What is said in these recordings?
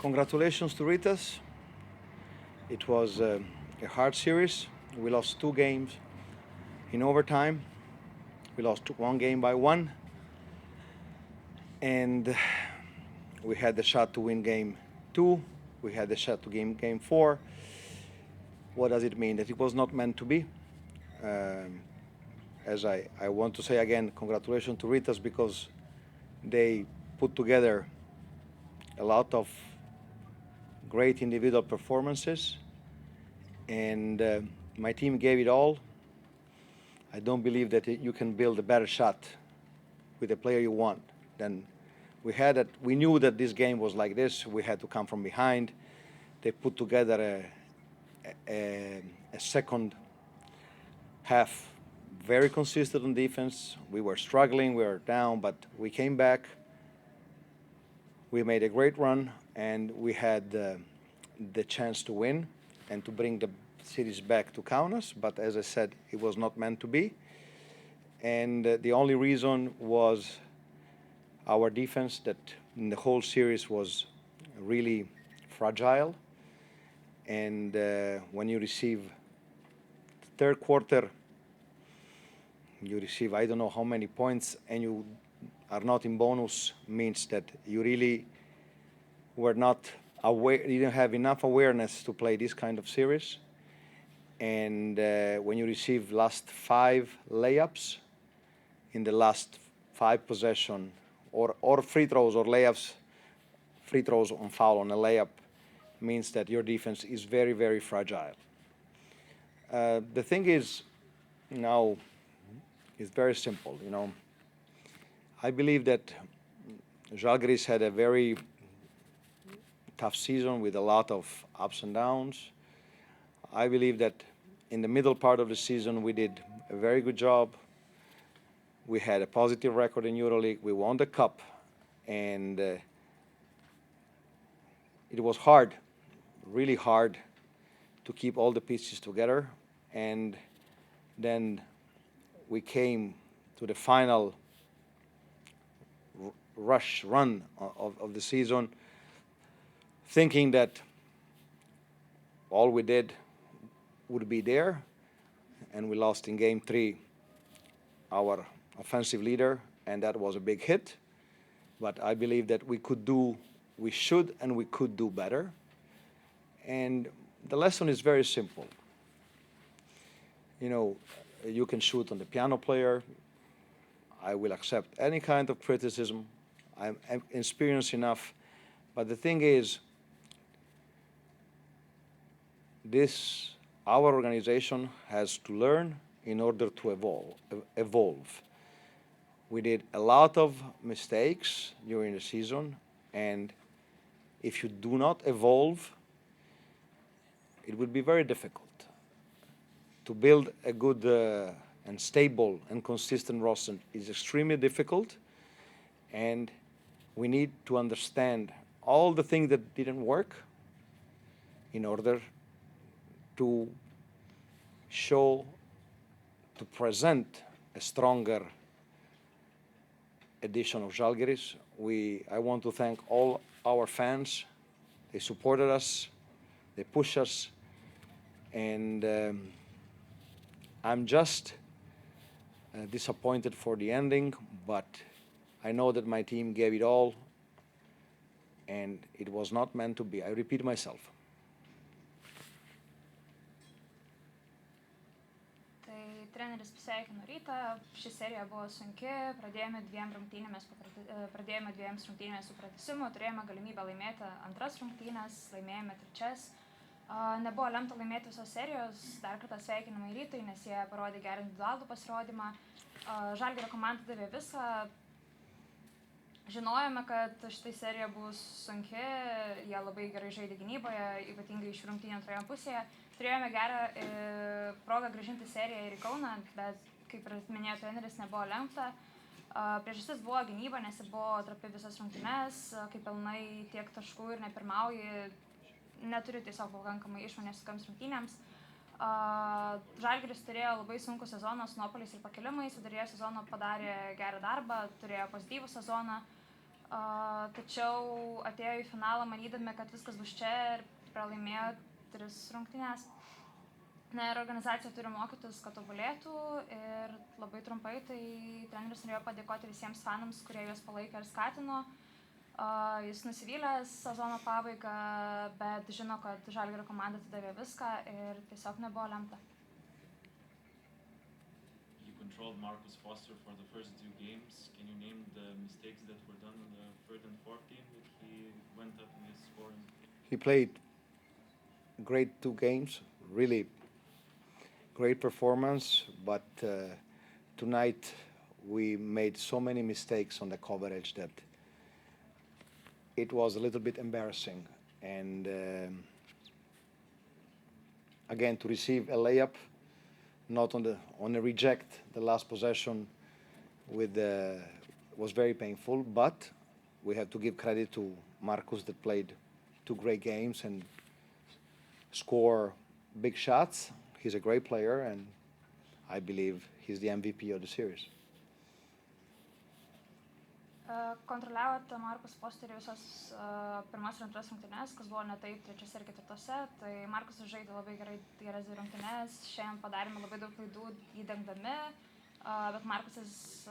Congratulations to Ritas. It was a hard series. We lost 2 games in overtime. We lost 1 game by 1, and we had the shot to win game 2. We had the shot to game 4. What does it mean? That it was not meant to be. Um, as I want to say again, congratulations to Ritas because they put together a lot of great individual performances, and my team gave it all. I don't believe that you can build a better shot with the player you want than we had. That we knew that this game was like this. We had to come from behind. They put together a second half very consistent on defense. We were struggling. We were down, but we came back. We made a great run, and we had the chance to win and to bring the series back to Kaunas. But as I said, it was not meant to be. And the only reason was our defense that in the whole series was really fragile. And when you receive third quarter, you receive I don't know how many points, and you are not in bonus, means that you really were not aware, you didn't have enough awareness to play this kind of series. And when you receive last 5 layups in the last 5 possession, or free throws or layups, free throws on foul on a layup, means that your defense is very, very fragile. The thing is now is very simple. I believe that Žalgiris had a very tough season with a lot of ups and downs. I believe that in the middle part of the season we did a very good job. We had a positive record in EuroLeague. We won the cup, and it was hard, really hard, to keep all the pieces together. And then we came to the final run of the season, thinking that all we did would be there, and we lost in game 3 our offensive leader, and that was a big hit. But I believe that we should and we could do better. And the lesson is very simple. You can shoot on the piano player. I will accept any kind of criticism. I'm experienced enough. But the thing is, our organization has to learn in order to evolve. We did a lot of mistakes during the season, and if you do not evolve, it will be very difficult to build a good and stable and consistent roster. Is extremely difficult, and we need to understand all the things that didn't work in order to present a stronger edition of Žalgiris. I want to thank all our fans. They supported us, they pushed us, and I'm just disappointed for the ending, but I know that my team gave it all, and it was not meant to be. I repeat myself. Treneris pasveikino Rytą, ši serija buvo sunki, pradėjome 2 rungtynėmis su pratęsimu, turėjome galimybę laimėti 2 rungtynės, laimėjome 3. Nebuvo lemta laimėti visos serijos, dar kartą sveikinimai Rytui, nes jie parodė gerą individualų pasirodymą. Žalgirio komanda davė visą. Žinojome, kad šitai serija bus sunki, jie labai gerai žaidė gynyboje, ypatingai iš rungtynių antroje pusėje. Turėjome gerą progą grąžinti seriją ir į Kauną, bet, kaip ir minėjo treneris, nebuvo lemta. Priežastis buvo gynyba, nes jie buvo trapi visas rungtynes, kai pelnai tiek taškų ir nepirmauji, neturi tiesiog pakankamai išmonės tokiams rungtynėms. Žalgiris turėjo labai sunkų sezoną su nuopuoliais ir pakilimais, viduryje sezono padarė gerą darbą, turėjo pozityvų sezoną. Tačiau atėjo į finalą manydami, kad viskas bus čia ir pralaimėjo 3 rungtynes. Na ir organizacija turi mokytis, kad tobulėtų ir labai trumpai tai treneris norėjo padėkoti visiems fanams, kurie juos palaikė ir skatino. Jis nusivylęs sezono pabaigą, bet žino, kad Žalgirio komanda atidavė viską ir tiesiog nebuvo lemta. You controlled Marcus Foster for the first 2 games. Can you name the mistakes that were done in the 3rd and 4th game that he went up in his scoring? He played great 2 games, really great performance, but tonight we made so many mistakes on the coverage that it was a little bit embarrassing. And again, to receive a layup, not on a reject, the last possession was very painful, but we have to give credit to Marcus that played 2 great games and score big shots. He's a great player, and I believe he's the MVP of the series. Kontroliavote Marcus Fosterį visas pirmas ir antras rungtynes, kas buvo ne taip 3 ir 4. Tai Marcus žaidė labai geras 2 rungtynes, šiandien padarėme labai daug klaidų jį dengdami, bet Marcusas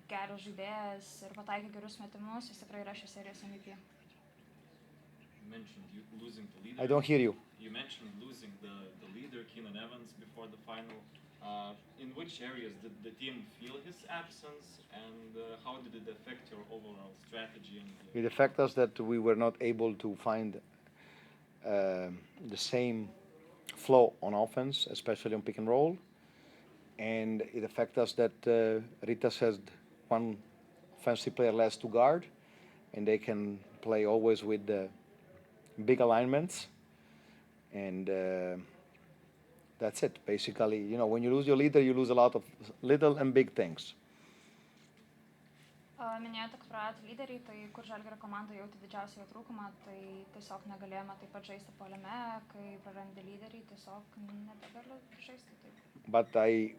geras žaidėjas ir pataikė gerus metimus, jis tikrai yra šios serijos MVP. You mentioned losing the leader. I don't hear you. You mentioned losing the leader, Keenan Evans, before the final. In which areas did the team feel his absence, and how did it affect your overall strategy? It affected us that we were not able to find the same flow on offense, especially on pick and roll. And it affected us that Ritas has 1 offensive player less to guard, and they can play always with the big alignments. And that's it. Basically, you know, when you lose your leader, you lose a lot of little and big things. Minėjote, kad praradote lyderį, tai kur Žalgirio komanda jautė didžiausią jo trūkumą, tai tiesiog negalėjome taip pat žaisti puolime, kai prarandi lyderį, tiesiog nebegali žaisti taip. But I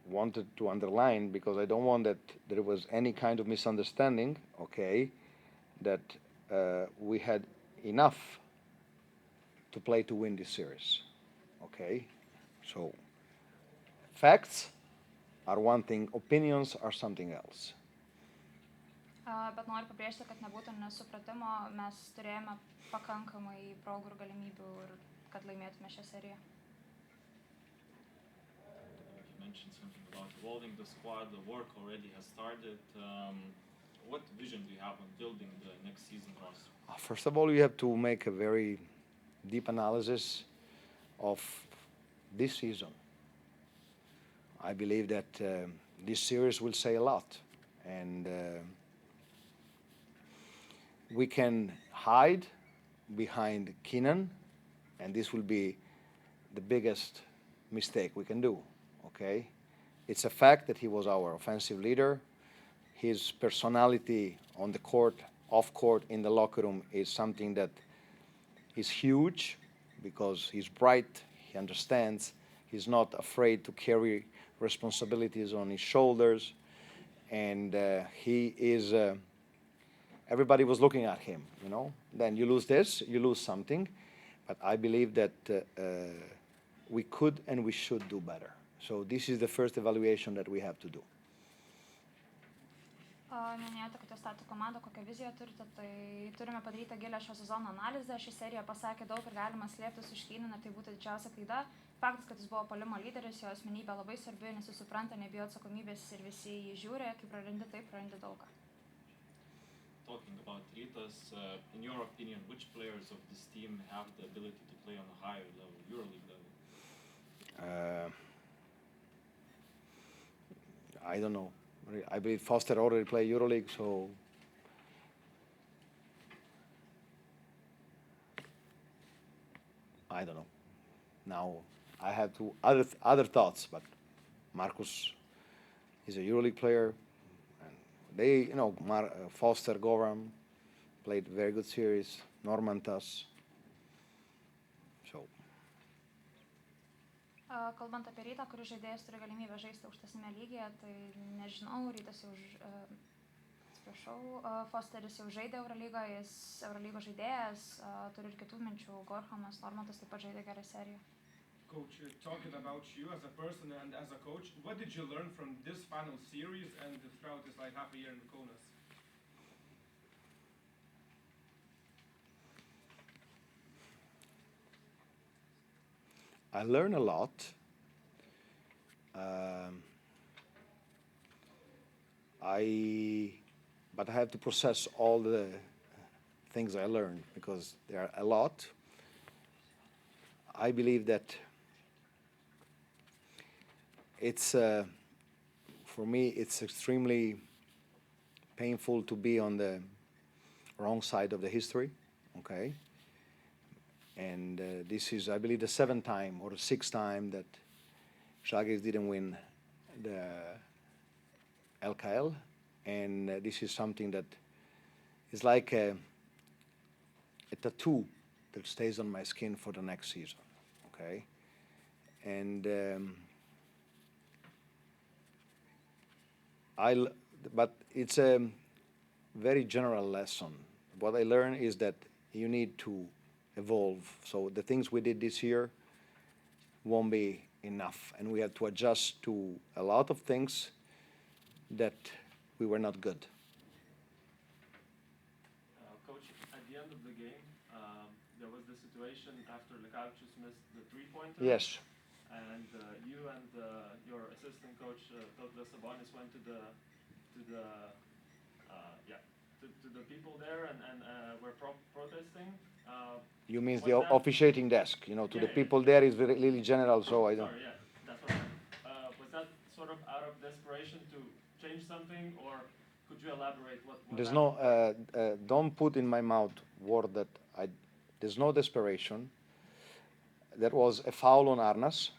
wanted to underline, because I don't want that there was any kind of misunderstanding, okay, that we had enough to play to win this series, okay? So facts are one thing, opinions are something else. Bet noriu pabrėžti, kad nebūtų nesupratimo, mes turėjome pakankamai progų ir galimybių, kad laimėtume šią seriją. You mentioned something about evolving the squad. The work already has started. What vision do you have on building the next season roster? First of all, you have to make a very deep analysis of this season. I believe that this series will say a lot, and we can hide behind Keenan, and this will be the biggest mistake we can do, okay? It's a fact that he was our offensive leader. His personality on the court, off court, in the locker room is something that is huge, because he's bright, he understands, he's not afraid to carry responsibilities on his shoulders, and he is everybody was looking at him, you know. Then you lose this, you lose something, but I believe that we could and we should do better. So this is the first evaluation that we have to do. Minėjote, kad jūs statė komandą, kokią viziją turite, tai turime padaryti gilę šio sezono analizę. Ši serija pasakė daug ir galima slėptis už Keenaną, tai būtų didžiausia klaida. Faktas, kad jis buvo puolimo lyderis, jo asmenybė labai svarbi, nes jis supranta, nebijo atsakomybės ir visi jį žiūri, kai prarandi taip, prarandi daugą. Talking about Ritas, in your opinion, which players of this team have the ability to play on a higher level, EuroLeague level? I don't know. I believe Foster already played EuroLeague, so I don't know. Now I have to other thoughts, but Marcus is a EuroLeague player, and they, you know, Foster, Goran played very good series. Normantas. So. Kalbant apie Rytą, kuris žaidėjas turi galimybę žaisti aukštesnėme lygyje, tai nežinau, Rytas jau atsiprašau. Fosteris jau žaidė Eurolygą, jis Eurolygos žaidėjas, turi ir kitų minčių. Gorhamas, Normantas taip pat žaidė gerą seriją. Coach, talking about you as a person and as a coach, what did you learn from this final series and throughout this like half a year in Kaunas? I learn a lot. But I have to process all the things I learned because there are a lot. I believe that it's, for me, it's extremely painful to be on the wrong side of the history, okay? And this is, I believe, the 7th time or 6th time that Žalgiris didn't win the LKL, and this is something that is like a tattoo that stays on my skin for the next season, okay? And but it's a very general lesson. What I learned is that you need to evolve. So the things we did this year won't be enough, and we had to adjust to a lot of things that we were not good. Coach, at the end of the game, there was the situation after Lekavičius missed the three-pointer. Yes. And you and your assistant coach Tautvydas Sabonis went to the people there and were protesting. You mean was the that- officiating desk? You know, to Yeah, the yeah. people there is really general, so I don't. Sorry, yeah, that's what I meant. Was that sort of out of desperation to change something, or could you elaborate what There's happened? no, don't put in my mouth word that there's no desperation. There was a foul on Arnas,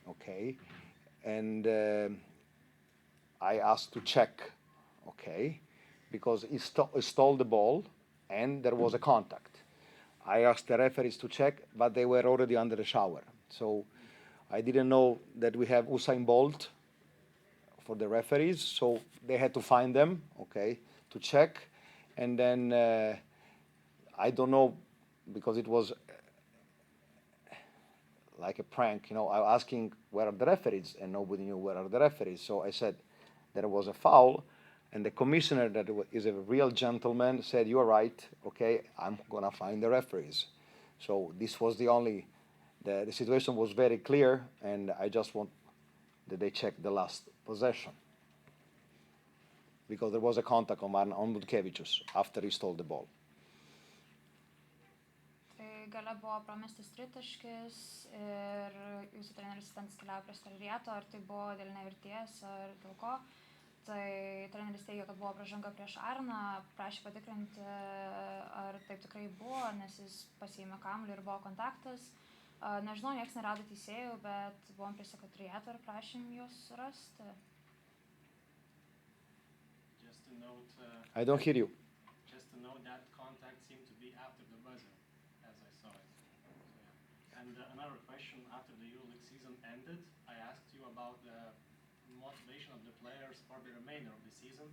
okay, and I asked to check, okay, because he stole the ball and there was a contact. I asked the referees to check, but they were already under the shower. So I didn't know that we have Usain Bolt for the referees, so they had to find them, okay, to check. And then I don't know, because it was like a prank, you know, I was asking where are the referees, and nobody knew where are the referees. So I said there was a foul, and the commissioner, that is a real gentleman, said, "You're right, okay, I'm gonna find the referees." So this was the only, the situation was very clear, and I just want that they check the last possession. Because there was a contact on Butkevičius after he stole the ball. Tai gale buvo pramestas tritaškis ir jūsų treneris asistentas keliavo prie Stalrieto, ar tai buvo dėl nevirties, ar dėl ko. Tai treneris teigia, kad buvo pražanga prieš Arną, prašė patikrinti, ar taip tikrai buvo, nes jis pasiėmė kamuolį ir buvo kontaktas. Nežinau, nieks nerado teisėjų, bet buvom prie sekretariato ir prašėm juos rasti. Just to note, I don't hear you. just to note that contact seemed to be after the buzzer, as I saw it. So, yeah. And another question: after the EuroLeague season ended, I asked you about the motivation of the players for the remainder of the season.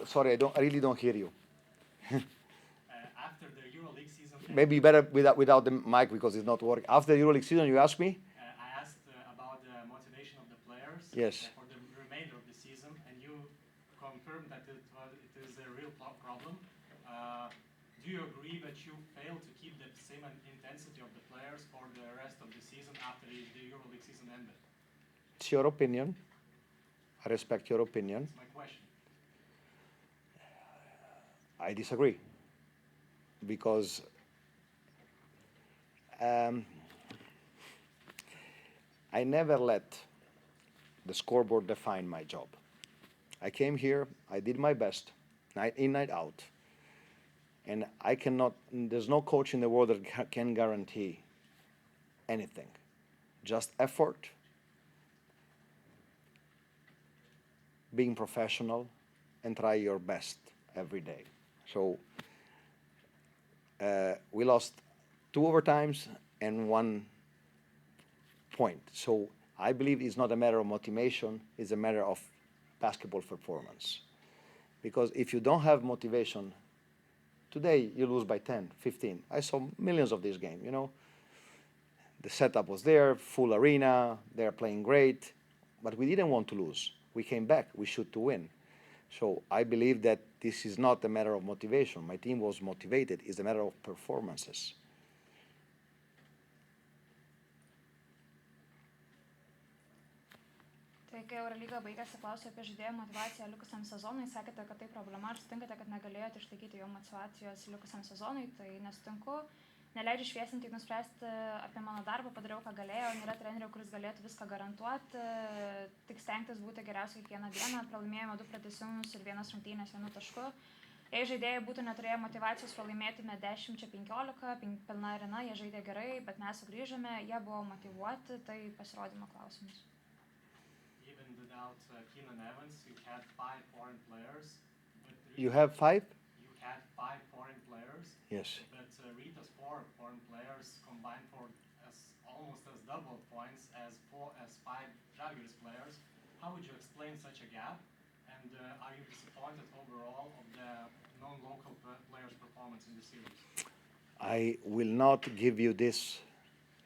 Sorry, I really don't hear you. After the EuroLeague season ended, Maybe better without the mic because it's not working. After the EuroLeague season, you asked me? I asked about the motivation of the players Yes. for the remainder of the season, and you confirmed that it is a real problem. Do you agree that you failed to keep the same intensity of the players for the rest of the season after the EuroLeague season ended? It's your opinion. I respect your opinion. That's my question. I disagree. Because I never let the scoreboard define my job. I came here, I did my best, night in, night out. And I cannot, there's no coach in the world that can guarantee anything. Just effort, being professional, and try your best every day. So we lost 2 overtimes and 1 point. So I believe it's not a matter of motivation, it's a matter of basketball performance. Because if you don't have motivation, today you lose by 10, 15. I saw millions of this game, you know. The setup was there, full arena, they're playing great, but we didn't want to lose. We came back, we shoot to win. So I believe that this is not a matter of motivation. My team was motivated, it's a matter of performances. Tai kai Eurolyga baigėsi, klausiau apie žaidėjų motivaciją likusiam sezonui, sakėte, kad tai problema, ar sutinkate, kad negalėjote išlaikyti jo motivacijos likusiam sezonui, tai nesutinku. Neleidžiu šviesinti nuspręsti apie mano darbą, padariau, ką galėjau, nėra trenerio, kuris galėtų viską garantuoti, tik stengtis būti geriausiai kiekvieną dieną, pralaimėjome 2 pratęsimus ir 1 rungtynės 1 tašku. Jei žaidėjai būtų neturėję motivacijos, pralaimėtume 10-15, pilna arena, jie žaidė gerai, bet mes sugrįžome, jie buvo motyvuoti, tai pasirodymo klausimus. Even without Keenan Evans, you had 5 foreign players. You have 5? You had 5 foreign players. Yes. But Rytas 4 foreign players combined for almost as double points as 5 Žalgiris players. How would you explain such a gap? And are you disappointed overall of the non-local players' performance in the series? I will not give you this.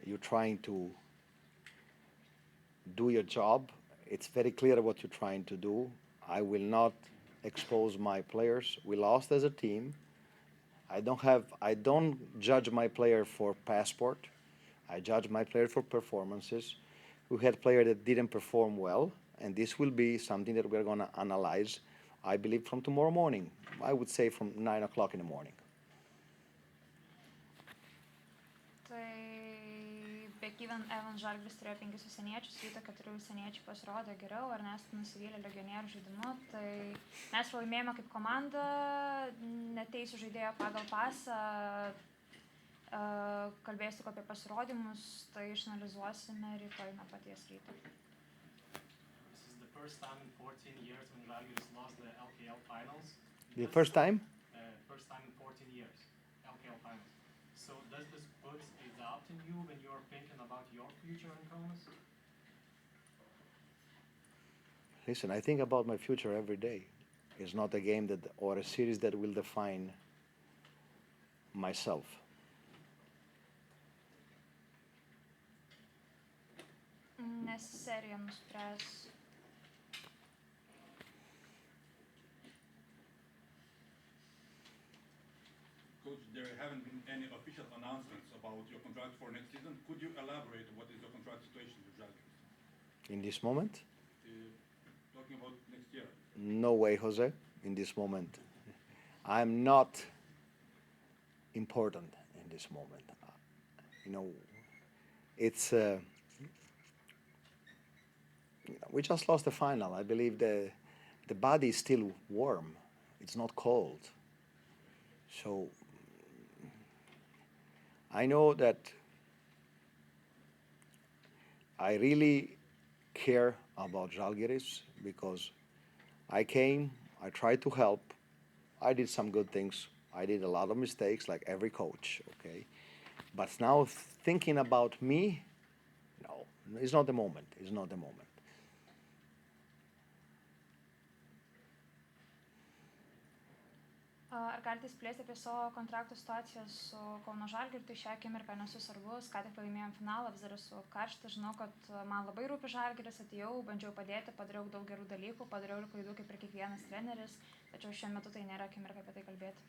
You're trying to do your job. It's very clear what you're trying to do. I will not expose my players. We lost as a team. I don't judge my player for passport. I judge my player for performances. We had players that didn't perform well, and this will be something that we're going to analyze, I believe, from tomorrow morning. I would say from 9 o'clock in the morning. Tai be Keenan Evans Žalgiris turėjo 5 užsieniečius, Ryto 4 užsieniečiai pasirodė geriau, Ernestas nusivylė legionierių žaidimu, tai mes pralaimėjome kaip komanda, neteisiu žaidėjo pagal pasą, kalbėsiu apie pasirodymus, tai išanalizuosime rytoj nuo paties Ryto. This is the first time in 14 years when Žalgiris lost the LKL finals. The first time? First time in 14 years, LKL finals. So does this put a doubt in you when you're thinking about your future in Kaunas? Listen, I think about my future every day. It's not a game or a series that will define myself. Nes serija nuspręs. Coach, there haven't been any official announcements about your contract for next season. Could you elaborate what is your contract situation with Žalgiris? In this moment? Talking about next year. No way, Jose, in this moment. I'm not important in this moment. It's... we just lost the final. I believe the body is still warm. It's not cold. So I know that I really care about Žalgiris because I came, I tried to help, I did some good things, I did a lot of mistakes like every coach, okay? But now thinking about me, no, it's not the moment, it's not the moment. Ar galite išplėsti apie savo kontraktų situaciją su Kauno Žalgiriu, tai šią akimirką nesu svarbus, ką tik laimėjom finalą, vis dar esu karštas, žinau, kad man labai rūpi Žalgiris, atėjau, bandžiau padėti, padariau daug gerų dalykų, padariau ir klaidų kaip ir kiekvienas treneris, tačiau šiuo metu tai nėra akimirka apie tai kalbėti.